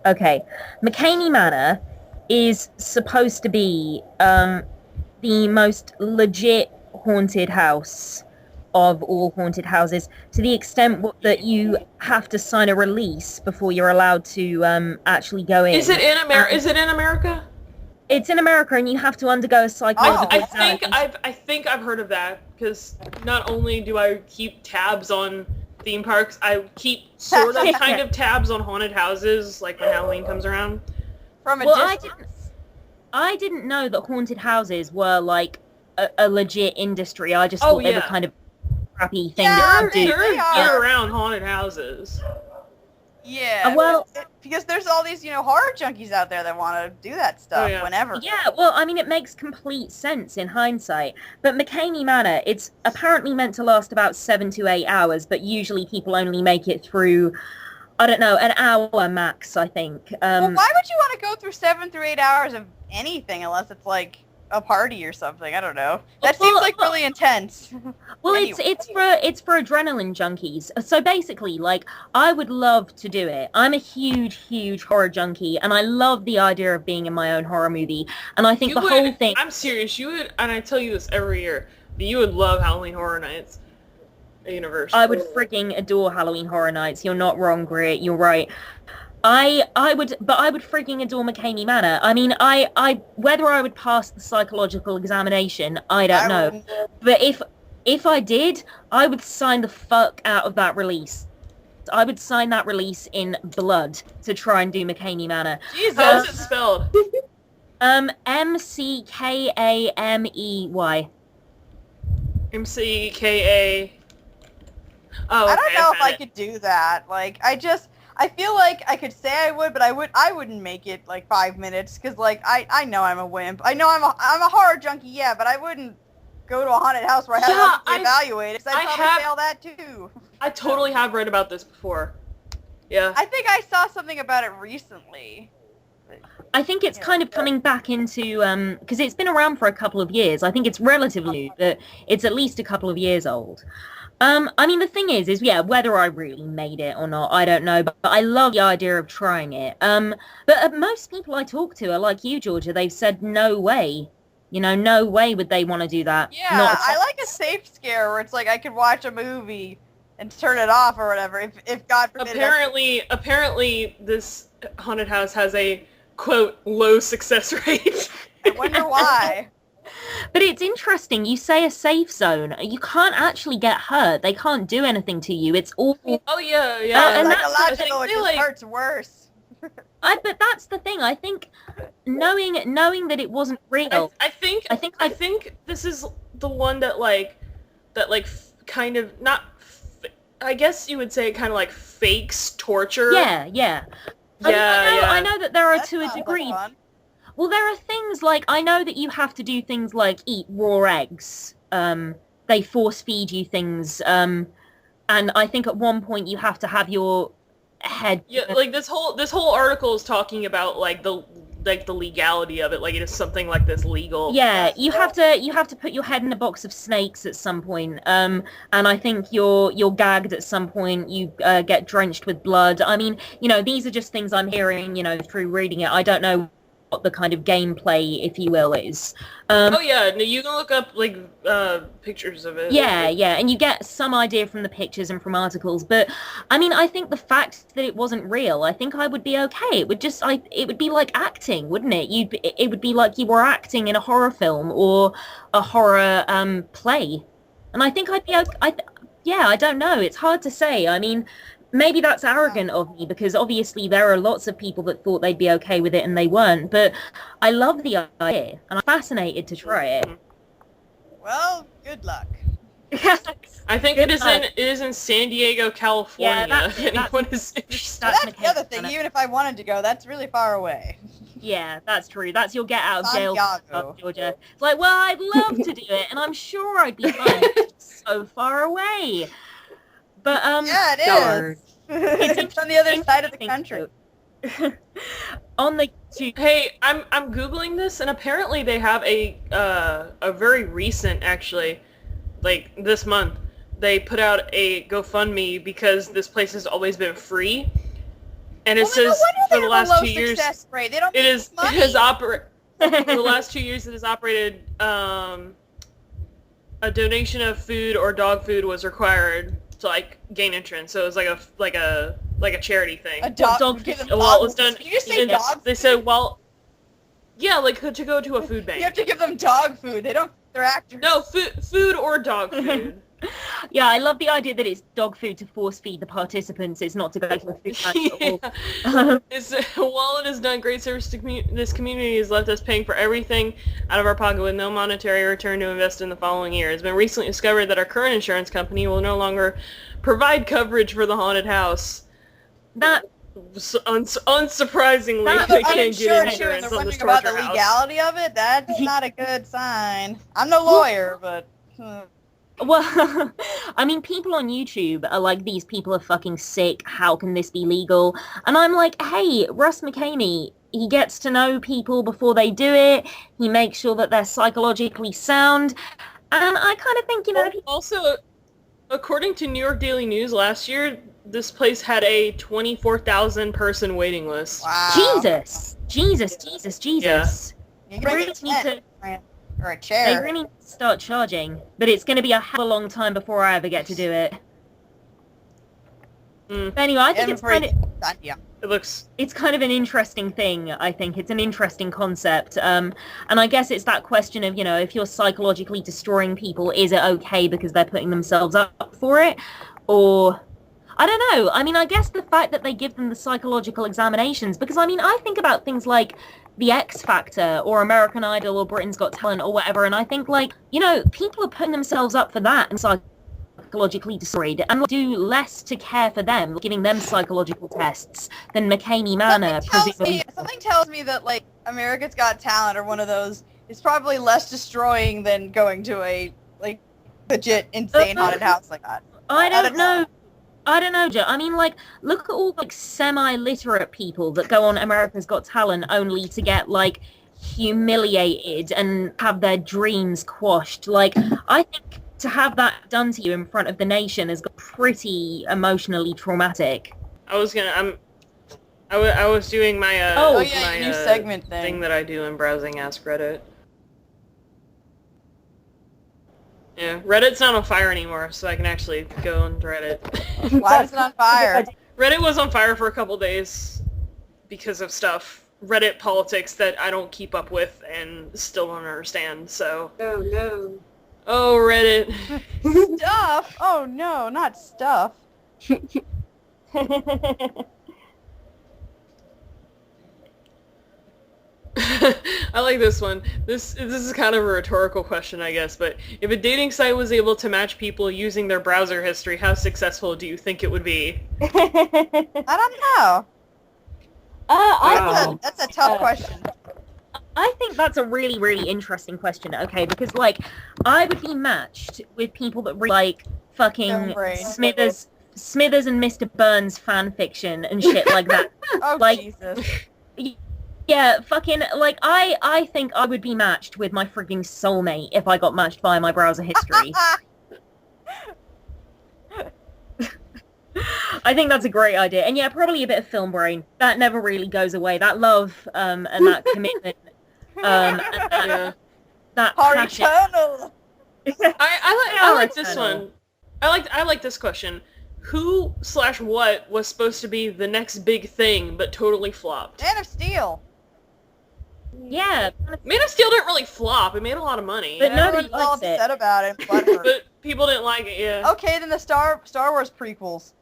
Okay, McCaney Manor is supposed to be the most legit haunted house of all haunted houses, to the extent that you have to sign a release before you're allowed to actually go in. Is it in America? It's in America, and you have to undergo a psychological examination. I think I've heard of that, because not only do I keep tabs on theme parks, I keep sort of kind of tabs on haunted houses, like when Halloween comes around. From a distance. I didn't know that haunted houses were like a legit industry. I just thought they were kind of crappy thing to do. There are year-round haunted houses. Yeah, well, because there's all these, horror junkies out there that want to do that stuff whenever. Yeah, well, I mean, it makes complete sense in hindsight. But McCaney Manor, it's apparently meant to last about 7 to 8 hours, but usually people only make it through, I don't know, an hour max, I think. Well, why would you want to go through 7 through 8 hours of anything unless it's like a party or something? I don't know. That seems like really intense. Well, anyway. it's for adrenaline junkies. So basically, like, I would love to do it. I'm a huge horror junkie, and I love the idea of being in my own horror movie. And I think whole thing. I'm serious. You would, and I tell you this every year, but you would love Halloween Horror Nights at Universal. I would freaking adore Halloween Horror Nights. You're not wrong, Greer. You're right. I would freaking adore McCaney Manor. I mean, I whether I would pass the psychological examination, I don't know. But if I did, I would sign the fuck out of that release. I would sign that release in blood to try and do McCaney Manor. Jesus. How is it spelled? McKamey. MCKA. Oh, I don't know if I could do that. Like, I feel like I could say I would, but I wouldn't make it like 5 minutes, because like I know I'm a wimp. I know I'm a horror junkie, yeah, but I wouldn't go to a haunted house where I have to evaluate it, because I'd probably fail that too. I totally have read about this before. Yeah. I think I saw something about it recently. I think it's kind of coming back into, because it's been around for a couple of years. I think it's relatively new, but it's at least a couple of years old. I mean, the thing is, whether I really made it or not, I don't know, but I love the idea of trying it. But most people I talk to are like you, Georgia. They've said no way. No way would they want to do that. Yeah, I like a safe scare where it's like I could watch a movie and turn it off or whatever, if God forbid. Apparently this haunted house has a, quote, low success rate. I wonder why. But it's interesting. You say a safe zone. You can't actually get hurt. They can't do anything to you. It's all... Oh, yeah. And that's psychological, it just hurts worse. But that's the thing. I think knowing that it wasn't real. I think this is the one that kind of not. I guess you would say it kind of like fakes torture. Yeah. I know that there are to a degree. Well, there are things like, I know that you have to do things like eat raw eggs. They force feed you things. And I think at one point you have to have your head... Yeah, like this whole article is talking about like the legality of it. Like it is something like this legal. Yeah, you have to put your head in a box of snakes at some point. And I think you're gagged at some point. You get drenched with blood. I mean, these are just things I'm hearing, through reading it. I don't know what the kind of gameplay, if you will, is. No, you can look up like pictures of it. Yeah, and you get some idea from the pictures and from articles. But I mean, I think the fact that it wasn't real, I think I would be okay. It would be like acting, wouldn't it? It would be like you were acting in a horror film or a horror play, and I think I'd be okay. I don't know. It's hard to say. I mean, maybe that's arrogant of me, because obviously there are lots of people that thought they'd be okay with it and they weren't. But I love the idea, and I'm fascinated to try it. Well, good luck. I think it is in San Diego, California. Yeah, if anyone is interested. That's the other thing. Even if I wanted to go, that's really far away. Yeah, that's true. That's your get out of jail Santiago. Georgia. It's like, well, I'd love to do it, and I'm sure I'd be fine. It's so far away. But yeah, it is. It's on the other side of the country. On the Hey, I'm googling this, and apparently they have a very recent, actually, like this month, they put out a GoFundMe because this place has always been free, and it says for the last 2 years for the last 2 years it has operated. A donation of food or dog food was required to like gain entrance, so it was like a charity thing. A dog food. Well, it was done. Did you say dog? They said, well, yeah, like to go to a food bank. You have to give them dog food. They're actors. No, food or dog food. Yeah, I love the idea that it's dog food to force feed the participants. It's not to go to a food bank. While it has done great service to this community, has left us paying for everything out of our pocket with no monetary return to invest in the following year. It's been recently discovered that our current insurance company will no longer provide coverage for the haunted house. That unsurprisingly, they can't get insurance on this about the torture house. legality of it. That's not a good sign. I'm no lawyer, but. Well, I mean, people on YouTube are like, these people are fucking sick. How can this be legal? And I'm like, hey, Russ McKaney, he gets to know people before they do it. He makes sure that they're psychologically sound. And I kind of think, Also, according to New York Daily News last year, this place had a 24,000 person waiting list. Wow. Jesus. Yeah. You really need to... Or a chair. They really need to start charging, but it's going to be a hell of a long time before I ever get to do it. But anyway, I think it's kind of... It's kind of an interesting thing, I think. It's an interesting concept. And I guess it's that question of, if you're psychologically destroying people, is it okay because they're putting themselves up for it? Or... I don't know. I mean, I guess the fact that they give them the psychological examinations, because, I mean, I think about things like The X Factor or American Idol or Britain's Got Talent or whatever, and I think, like, people are putting themselves up for that and psychologically destroyed, and do less to care for them, giving them psychological tests than McKamey Manor, presumably. Something tells me that, like, America's Got Talent or one of those is probably less destroying than going to a, like, legit insane haunted house like that. I don't know. I don't know, Joe. I mean, like, look at all, like, semi-literate people that go on America's Got Talent only to get, like, humiliated and have their dreams quashed. Like, I think to have that done to you in front of the nation is pretty emotionally traumatic. I was doing my my new segment thing that I do in browsing Ask Reddit. Yeah, Reddit's not on fire anymore, so I can actually go on Reddit. Why is it on fire? Reddit was on fire for a couple days because of stuff, Reddit politics that I don't keep up with and still don't understand, so... Oh, no. Oh, Reddit. Stuff? Oh, no, not stuff. I like this one. This is kind of a rhetorical question, I guess, but if a dating site was able to match people using their browser history, how successful do you think it would be? I don't know. That's a tough question. I think that's a really, really interesting question, okay, because, like, I would be matched with people that read, like, fucking Smithers and Mr. Burns fan fiction and shit like that. Oh, like, Jesus. Yeah, fucking, like, I think I would be matched with my frigging soulmate if I got matched by my browser history. I think that's a great idea. And yeah, probably a bit of film brain. That never really goes away. That love, and that commitment, and that passion. Eternal. I like this one. I like this question. Who/what was supposed to be the next big thing, but totally flopped? Man of Steel. Yeah. Man of Steel didn't really flop. It made a lot of money. But nobody was all likes it. upset about it. But people didn't like it, yeah. Okay, then the Star Wars prequels.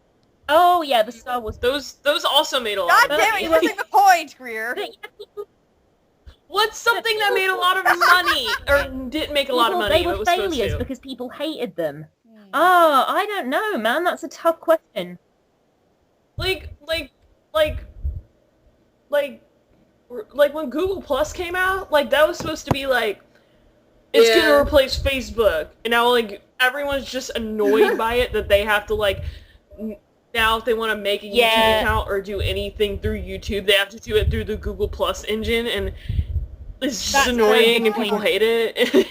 Oh, yeah, the Star Wars. Those also made a lot God of money. damn it, you're missing the point, Greer. What's something that made a lot of money? Or didn't make a lot of money? They were it was failures because people hated them. Oh, I don't know, man. That's a tough question. Like when Google Plus came out, like, that was supposed to be, like, it's gonna replace Facebook. And now, like, everyone's just annoyed by it that they have to, like, now if they want to make a YouTube account or do anything through YouTube, they have to do it through the Google Plus engine, and it's just annoying and people hate it.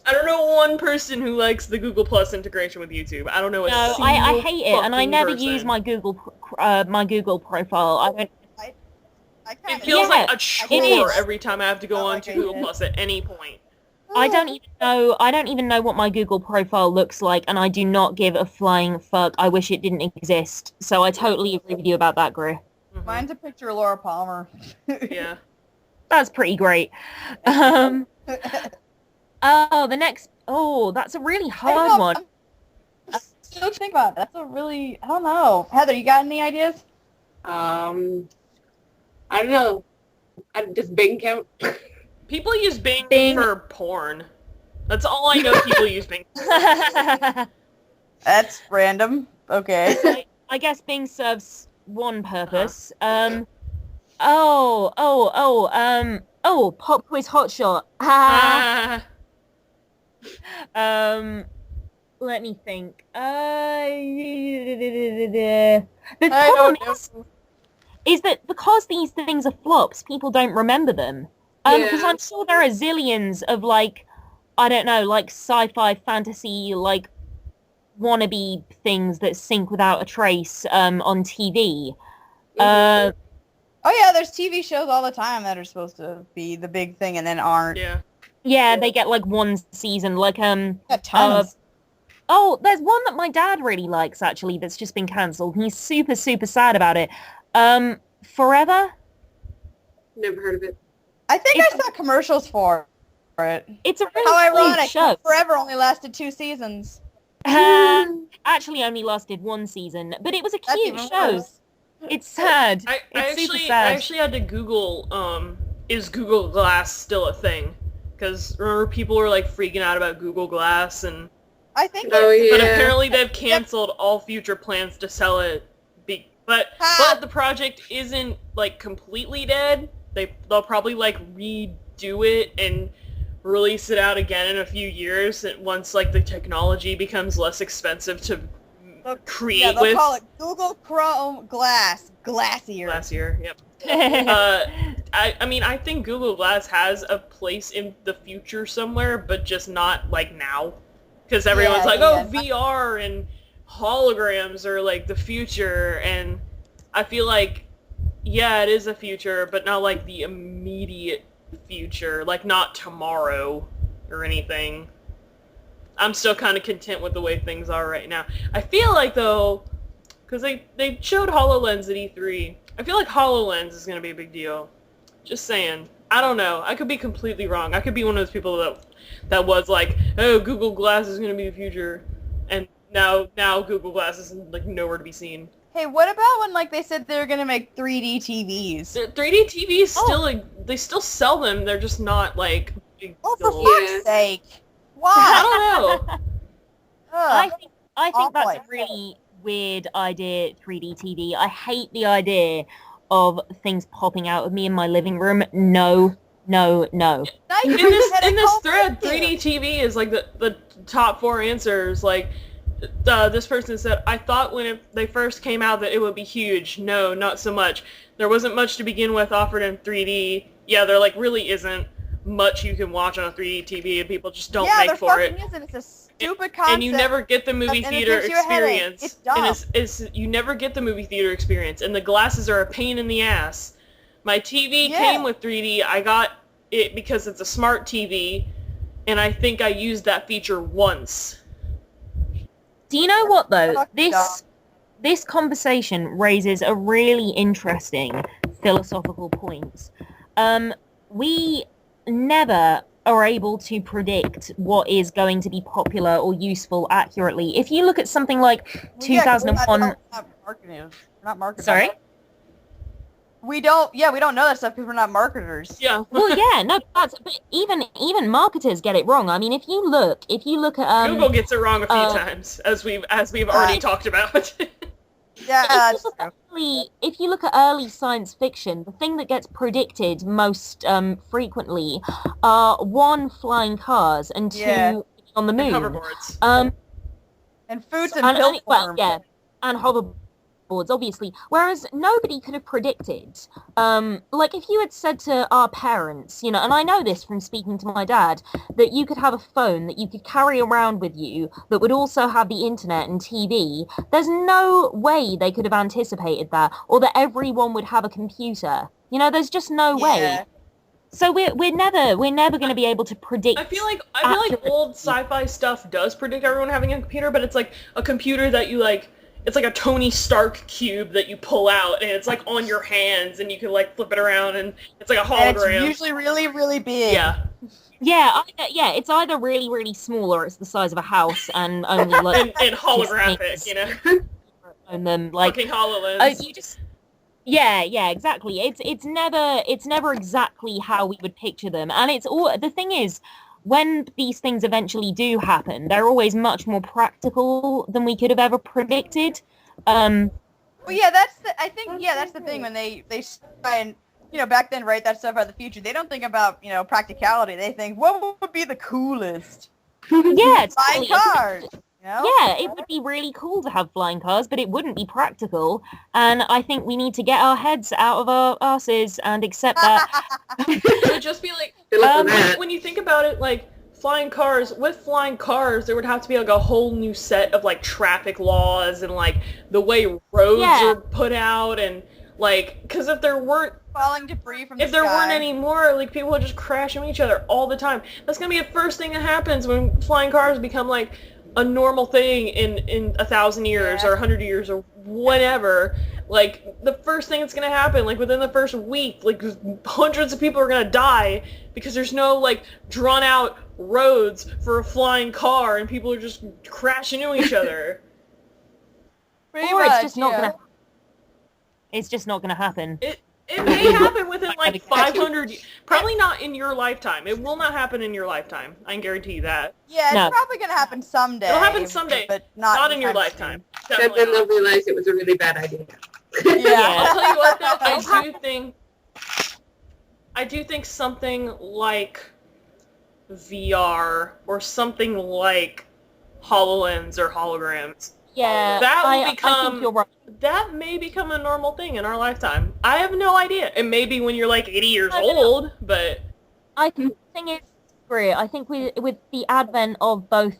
I don't know one person who likes the Google Plus integration with YouTube. I don't know a single I hate it, and I never person. use my Google profile. I don't. It feels like a chore every time I have to go on to Google Plus at any point. I don't even know what my Google profile looks like, and I do not give a flying fuck. I wish it didn't exist. So I totally agree with you about that, Greer. Mm-hmm. Mine's a picture of Laura Palmer. Yeah. That's pretty great. The next... Oh, that's a really hard one. Still think about it. That's a really... I don't know. Heather, you got any ideas? I don't know. Does Bing count? People use Bing for porn. That's all I know people use Bing for. That's random. Okay. I guess Bing serves one purpose. Pop quiz hotshot. Let me think. The problem is that because these things are flops, people don't remember them. Because I'm sure there are zillions of, like, I don't know, like, sci-fi, fantasy, like, wannabe things that sink without a trace on TV. Oh yeah, there's TV shows all the time that are supposed to be the big thing and then aren't. Yeah. Yeah, they get, like, one season, like, tons. There's one that my dad really likes, actually, that's just been cancelled. He's super, super sad about it. Forever? Never heard of it. I think I saw commercials for it. It's a really How cool ironic. show. Forever only lasted 2 seasons. Actually only lasted 1 season, but it was a cute show. Worse. It's sad. I super sad. I actually had to Google, is Google Glass still a thing? Because remember people were, like, freaking out about Google Glass, and... I think But apparently they've canceled all future plans to sell it. But the project isn't, like, completely dead. They'll probably, like, redo it and release it out again in a few years once, like, the technology becomes less expensive to create they'll with. Call it Google Chrome Glass. Glassier. Glassier, yep. I mean, I think Google Glass has a place in the future somewhere, but just not, like, now. Because everyone's VR and holograms are, like, the future, and I feel like, yeah, it is a future, but not, like, the immediate future. Like, not tomorrow or anything. I'm still kind of content with the way things are right now. I feel like, though, because they showed HoloLens at E3, I feel like HoloLens is going to be a big deal. Just saying. I don't know. I could be completely wrong. I could be one of those people that was like, oh, Google Glass is going to be the future. And now Google Glass is like nowhere to be seen. Hey, what about when like they said they were going to make 3D TVs? 3D TVs still they still sell them. They're just not like big. Oh, for fuck's sake. Why? I don't know. I think that's a really weird idea, 3D TV. I hate the idea of things popping out of me in my living room. No. In this thread, 3D TV is like the top 4 answers. Like, this person said, I thought when they first came out that it would be huge. No, not so much. There wasn't much to begin with offered in 3D. Yeah, there like really isn't much you can watch on a 3D TV, and people just don't make for it. Isn't. It's a stupid concept. And you never get the movie theater experience. It's dumb. And you never get the movie theater experience. And the glasses are a pain in the ass. My TV came with 3D. I got it because it's a smart TV, and I think I used that feature once. Do you know what though? This conversation raises a really interesting philosophical point. We never are able to predict what is going to be popular or useful accurately. If you look at something like 2001... We're not marketers. Sorry? We don't know that stuff because we're not marketers. Yeah. Well, yeah, no, but even marketers get it wrong. I mean, if you look at... Google gets it wrong a few times, as we've already talked about. Yeah, that's true. If you look at early science fiction, the thing that gets predicted most frequently are 1, flying cars, and 2, on the moon. And hoverboards. And foods and pill form. And hoverboards, obviously. Whereas nobody could have predicted, like if you had said to our parents, and I know this from speaking to my dad, that you could have a phone that you could carry around with you that would also have the internet and TV, there's no way they could have anticipated that, or that everyone would have a computer. There's just no way. So we're never going to be able to predict. I feel like old sci-fi stuff does predict everyone having a computer, but it's like a computer that you like. It's like a Tony Stark cube that you pull out, and it's like on your hands, and you can like flip it around, and it's like a hologram. And it's usually really, really big. Yeah. Yeah, it's either really, really small, or it's the size of a house, and only like and holographic, And then like fucking HoloLens. Yeah, exactly. It's never exactly how we would picture them, and it's all the thing is. When these things eventually do happen, they're always much more practical than we could have ever predicted. Well, yeah, that's the thing when they try and, back then write that stuff about the future. They don't think about, practicality. They think, what would be the coolest? Yeah, flying cars. Yeah, it would be really cool to have flying cars, but it wouldn't be practical. And I think we need to get our heads out of our asses and accept that. It would just be like, when you think about it, like, flying cars, there would have to be like a whole new set of like traffic laws and like the way roads are put out, and like, because if there weren't falling debris from the sky, weren't any more, like, people would just crash into each other all the time. That's gonna be the first thing that happens when flying cars become like a normal thing in 1,000 years or 100 years or whatever. Like, the first thing that's gonna happen, like, within the first week, like, hundreds of people are gonna die because there's no, like, drawn-out roads for a flying car, and people are just crashing into each other. It's just not gonna happen. It may happen within, like, 500 years. Probably not in your lifetime. It will not happen in your lifetime. I can guarantee you that. Yeah, it's probably going to happen someday. It'll happen someday, but not in your lifetime. And then they'll realize it was a really bad idea. Yeah. I'll tell you what, though, I do think something like VR or something like HoloLens or holograms. Yeah, I think you're right. That may become a normal thing in our lifetime. I have no idea. It may be when you're like 80 years old, but I think the thing is, I think with the advent of both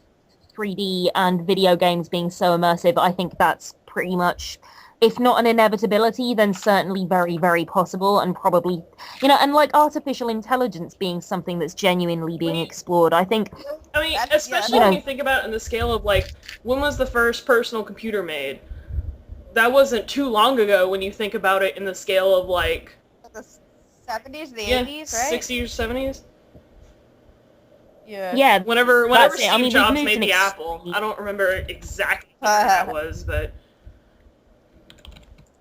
3D and video games being so immersive, I think that's pretty much, if not an inevitability, then certainly very, very possible, and probably, and like artificial intelligence being something that's genuinely being explored, I think. I mean, especially when you think about it in the scale of, like, when was the first personal computer made? that wasn't too long ago when you think about it in the scale of like the 70s, the 80s, right? 60s or 70s. Yeah. Yeah. Whenever Steve Jobs made the Apple, I don't remember exactly what that was, but.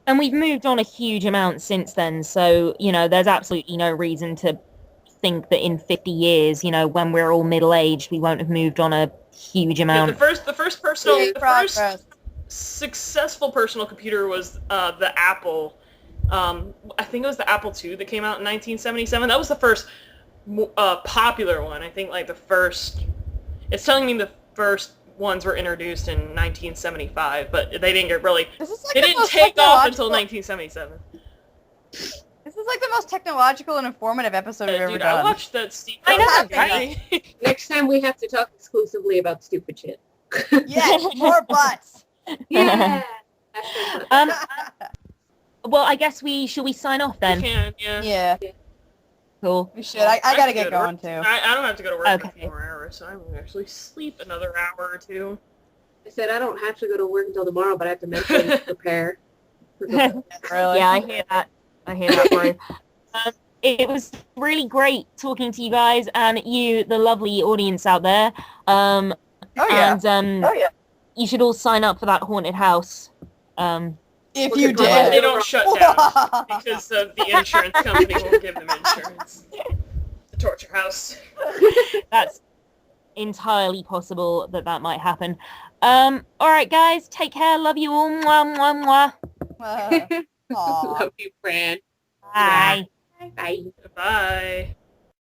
And we've moved on a huge amount since then, so, you know, there's absolutely no reason to think that in 50 years, you know, when we're all middle-aged, we won't have moved on a huge amount. Yeah, the first successful personal computer was the Apple. I think it was the Apple II that came out in 1977. That was the first popular one. I think, like, the first... It's telling me the first ones were introduced in 1975, but they didn't get really... They didn't take off until 1977. This is like the most technological and informative episode we've ever done. I watched that Steve I know, right? Next time we have to talk exclusively about stupid shit. Yes, more butts. Yeah. Well, I guess shall we sign off then? We can, Yeah. Cool. We should. I gotta get going too. I don't have to go to work in a few more hours, so I'm gonna actually sleep another hour or two. I said I don't have to go to work until tomorrow, but I have to mentally prepare. Really? Yeah, I hear that. Bro. It was really great talking to you guys and you, the lovely audience out there. And you should all sign up for that haunted house. If you did. They don't shut down because the insurance company won't give them insurance. The torture house. That's entirely possible that might happen. All right, guys, take care. Love you all. Mwah, mwah, mwah. Love you, Fran. Bye. Bye. Bye.